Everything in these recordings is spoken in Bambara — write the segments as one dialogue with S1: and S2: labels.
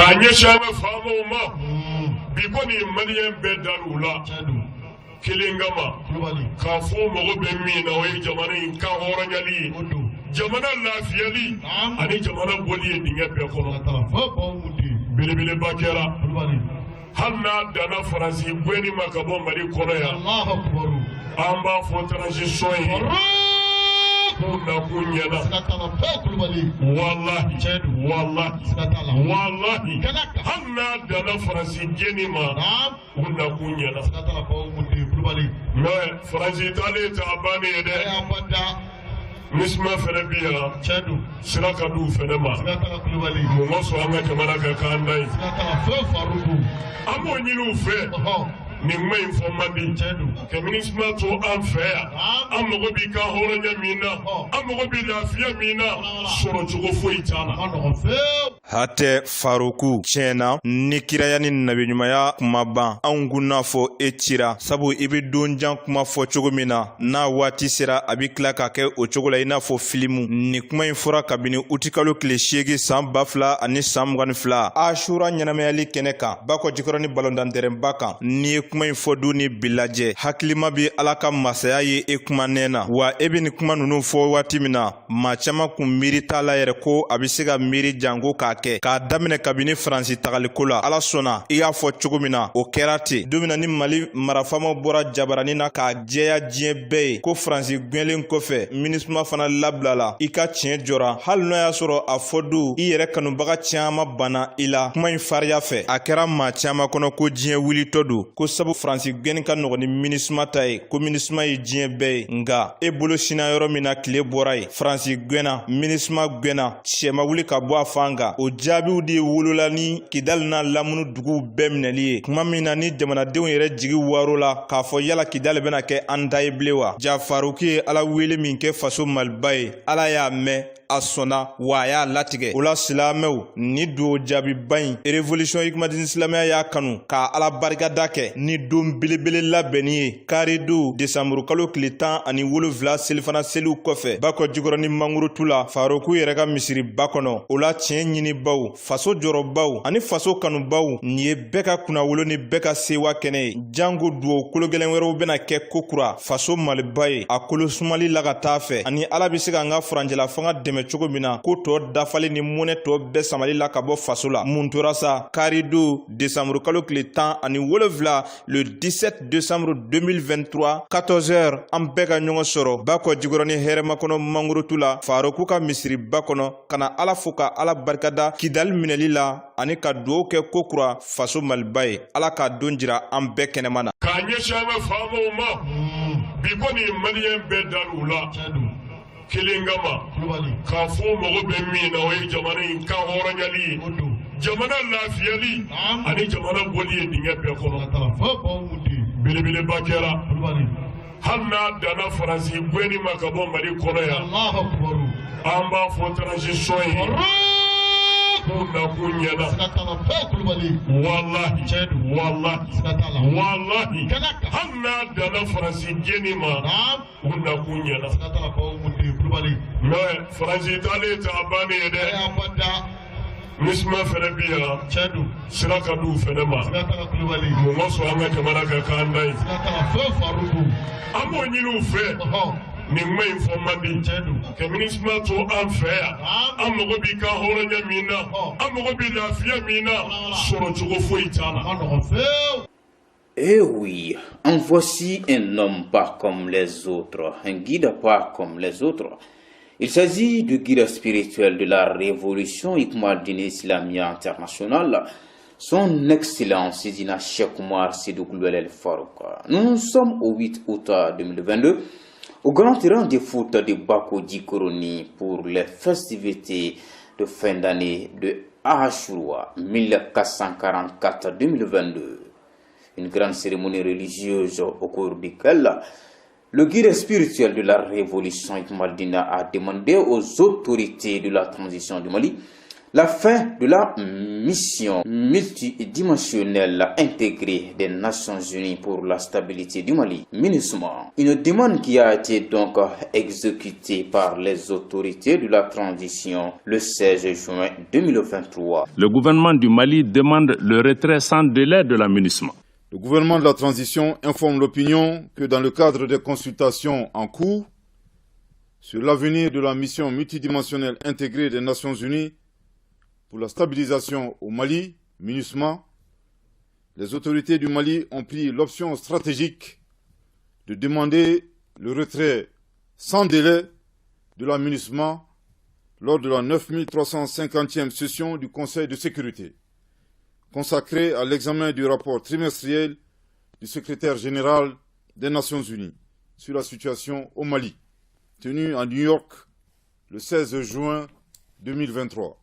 S1: Kanye shama famo ma. Bikoni malien bedalula. Kilingama. Kafu mogo bemi na we jamana inka horanyali. Jamana lafiyali. Ani jamana boli dinga bekono. Bilibili bakera. Hanna dana Faransi gweni makabo mari kono ya. Amba fo transition yi. Kuna kunyana. Wallahi. Hanna dana Faransi geni ma. Kuna kunyana. Mais Faransi tale ta abani ede. Misma fere biya. Siraka du fere ma. Mumoso anga kamara ka kandai. Amo nyilu fe. Ni ma informandi. Keminisma to unfair. Amogo bi ka horonya mina. Amogo bi lafiya mina. Soro chugo fo itana.
S2: Hate Faruku chena nikiraya ni nabi nyumaya kumaba anguna fo etira sabu ibi donjan kuma fo chogomina na wati sera abikla kake o chogola ina fo filimu ni kuma infora kabini utikalo kleshegi sam bafla ani sam ganfla ashura nyanameli keneka bako jikoroni balondandere mbaka ni kuma info duni bilaje hakilima bi alaka masaya ye ekuma nena wa ebi ni kuma nunu fo wati mina machama kumiri tala yere ko abisiga miri jango ka damine kabini Faransi tagaliko la ala sona i y'a fɔ cogo min na o kɛra ten don min na ni Mali marafama bɔra jabarani na k'a jɛya diɲɛ bɛɛ ye ko Faransi gwɛnlen kɔfɛ MINUSMA fana labila la i ka tiɲɛ jɔra hali n'o y'a sɔrɔ a fɔ don i yɛrɛ kanubaga caman banna i la kuma in fariya fɛ a kɛra maa caman kɔnɔ ko diɲɛ wulitɔ don ko sabu Faransi gwɛnni ka nɔgɔn ni MINUSMA ta ye ko MINUSMA ye diɲɛ bɛɛ ye nka e bolo sina yɔrɔ min na tile bɔra ye Faransi gwɛnna MINUSMA gwɛnna cɛ ma wuli ka bɔ a fan kan o jaabiw de wolola ni Kidali n'a lamunu duguw bɛɛ minɛli ye kuma min na ni jamanadenw yɛrɛ jigi waro la k'a fɔ yala Kidali bɛna kɛ an ta ye bilen wa ja Faruku ye ala wele min kɛ faso Maliba ye ala y'a mɛn a sɔnna wa a y'a latigɛ o la silamɛw ni do jaabiba in révolution hikmadini silamɛya y'a kanu k'a ala barikada kɛ ni don belebele labɛnni ye kari do desanburu kalo tile 17 selifana seliw kɔfɛ bakɔ jikɔrɔni mangurutu la Faruku yɛrɛ ka misiri ba kɔnɔ o la tiɲɛ ɲinibaw faso jɔrɔbaw ani faso kanubaw nin ye bɛɛ ka kunnawolo ni bɛɛ ka sewa kɛnɛ ye jango duwaw kologɛlɛn wɛrɛw bɛna kɛ kokura faso Maliba ye a kolo sumali la ka taa fɛ ani ala bɛ se ka an ka furancɛla fanga dɛmɛ cogo min na ko tɔ dafali ni mɔnɛ tɔ bɛɛ samali la ka bɔ faso la mun tora sa kari do desanburu kalo tile 17 le 17 décembre 2023 14h an bɛɛ ka ɲɔgɔn sɔrɔ bakɔ jikɔrɔni hɛrɛma kɔnɔ mangurutu la Faruku ka misiri ba kɔnɔ kana ala fo ka ala barikada Kidali minɛli la ani ka duwawu kɛ kokura faso Maliba ye ala ka don jira an bɛɛ kɛnɛma na
S1: k'a ɲɛsin an ka faamaw ma bi kɔni maliyɛn bɛɛ dal'u la Kilingama kafu mogo bemi na we jamana inka horanyali jamana lafiyali ani jamana boli dinga bekono bilibili bakera hanna dana Faransi gweni makabo mari kono ya amba fo transition yi kuna kunyana wallahi hanna dana Faransi geni ma kuna kunyana mais Faransi tale ta abani ede Misma fere biya. Siraka du fere ma. Mumoso anga kamara ka kandai. Amo nyilu fe. Ni ma informandi. Keminisma to unfair. Amogo bi ka horonya mina. Amogo bi lafiya mina. Soro chugo fo itana.
S3: Eh oui, en voici un homme pas comme les autres, un guide pas comme les autres. Il s'agit du guide spirituel de la révolution Hikmadine Islamia internationale, son excellence Sidina Cheikh Oumar Sédou Goulouel El Farouk. Nous sommes au 8 août 2022, au grand terrain de foot de Bako Djikoroni pour les festivités de fin d'année de Ashura 1444-2022. Une grande cérémonie religieuse au cours duquel le guide spirituel de la révolution Hikmadina a demandé aux autorités de la transition du Mali La fin de la mission multidimensionnelle intégrée des Nations Unies pour la stabilité du Mali, MINUSMA, une demande qui a été donc exécutée par les autorités de la transition le 16 juin 2023.
S4: Le gouvernement du Mali demande le retrait sans délai de la MINUSMA.
S5: Le gouvernement de la transition informe l'opinion que dans le cadre des consultations en cours sur l'avenir de la mission multidimensionnelle intégrée des Nations Unies pour la stabilisation au Mali, MINUSMA, les autorités du Mali ont pris l'option stratégique de demander le retrait sans délai de la MINUSMA lors de la 9350e session du Conseil de sécurité, consacrée à l'examen du rapport trimestriel du secrétaire général des Nations Unies sur la situation au Mali, tenu à New York le 16 juin 2023.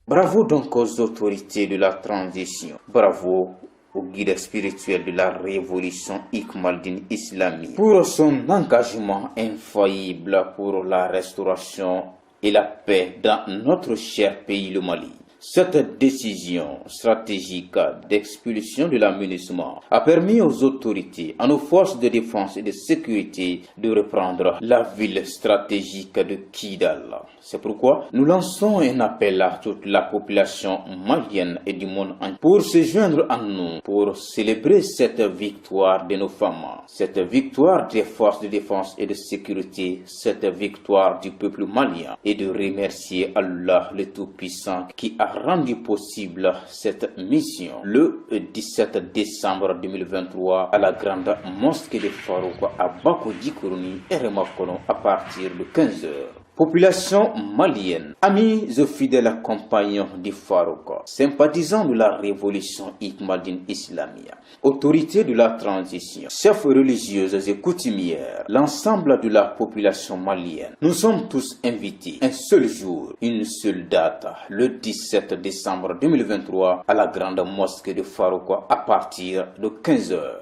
S3: Bravo donc aux autorités de la transition. Bravo au guide spirituel de la révolution Iqmal-Din islamique pour son engagement infaillible pour la restauration et la paix dans notre cher pays, le Mali. Cette décision stratégique d'expulsion de la MINUSMA a permis aux autorités, à nos forces de défense et de sécurité de reprendre la ville stratégique de Kidal. C'est pourquoi nous lançons un appel à toute la population malienne et du monde entier pour se joindre à nous, pour célébrer cette victoire de nos femmes, cette victoire des forces de défense et de sécurité, cette victoire du peuple malien, et de remercier Allah le Tout-Puissant qui a rendu possible cette mission le 17 décembre 2023 à la grande mosquée de Farouk à Bako-Djikourni et Remakono à partir de 15h. Population malienne, amis et fidèles compagnons du Farouk, sympathisants de la révolution Iqmal-Din islamia, autorités de la transition, chefs religieuses et coutumières, l'ensemble de la population malienne, nous sommes tous invités un seul jour, une seule date, le 17 décembre 2023 à la grande mosquée de Farouk à partir de 15h.